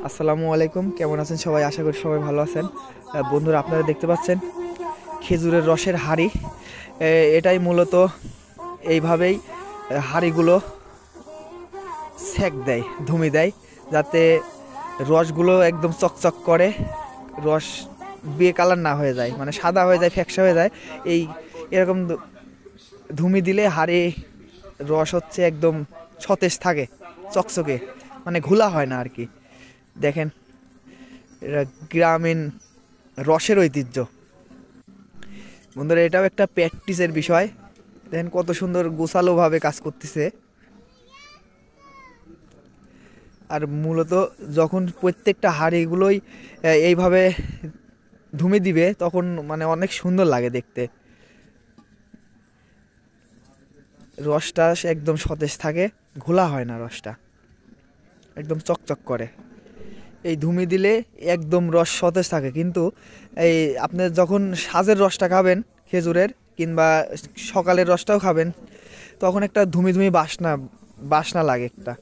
আসসালামু আলাইকুম, কেমন আছেন সবাই? আশা করি সবাই ভালো আছেন। বন্ধুরা, আপনারা দেখতে পাচ্ছেন খেজুরের রসের হাঁড়ি। এটাই মূলত এইভাবেই হাঁড়িগুলো সেক দেয়, ধুমি দেয়, যাতে রসগুলো একদম চকচক করে, রস বিয়ে কালার না হয়ে যায়, মানে সাদা হয়ে যায়, ফ্যাকসা হয়ে যায়। এই এরকম ধুমি দিলে হাঁড়ি রস হচ্ছে একদম সতেজ থাকে, চকচকে, মানে ঘোলা হয় না আর কি। দেখেন, এটা গ্রামীণ রসের ঐতিহ্য। বন্ধুরা, এটাও একটা প্র্যাকটিসের বিষয়। দেখেন কত সুন্দর গোছালোভাবে কাজ করতেছে। আর মূলত যখন প্রত্যেকটা হাঁড়িগুলোই এইভাবে ধুমে দিবে, তখন মানে অনেক সুন্দর লাগে দেখতে। রসটা একদম সতেজ থাকে, ঘোলা হয় না, রসটা একদম চকচক করে। এই ধুমি দিলে একদম রস সতেজ থাকে। কিন্তু এই আপনি যখন সাজের রসটা খাবেন খেজুরের, কিংবা সকালের রসটাও খাবেন, তখন একটা ধুমি ধুমি বাসনা বাসনা লাগে, একটা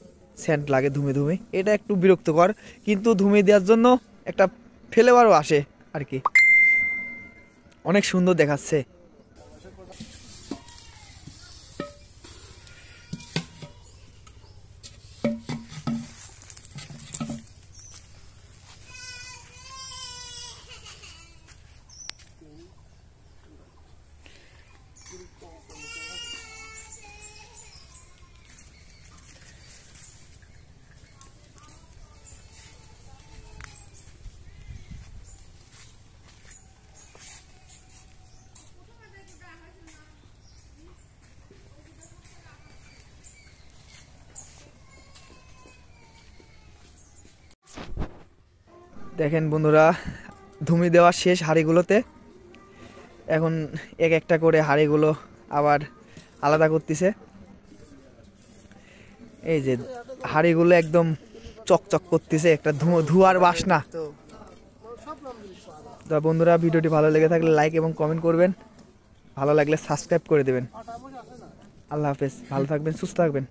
সেন্ট লাগে ধুমি ধুমি। এটা একটু বিরক্তকর, কিন্তু ধুমি দেওয়ার জন্য একটা ফ্লেভারও আসে আর কি, অনেক সুন্দর দেখাচ্ছে। দেখেন বন্ধুরা, ধুমি দেওয়া শেষ হাঁড়িগুলোতে। এখন এক একটা করে হাঁড়িগুলো আবার আলাদা করতেছে। এই যে হাঁড়িগুলো একদম চকচক করতেছে, একটা ধোঁয়ার বাসনা। তো বন্ধুরা, ভিডিওটি ভালো লেগে থাকলে লাইক এবং কমেন্ট করবেন, ভালো লাগলে সাবস্ক্রাইব করে দেবেন। আল্লাহ হাফেজ, ভালো থাকবেন, সুস্থ থাকবেন।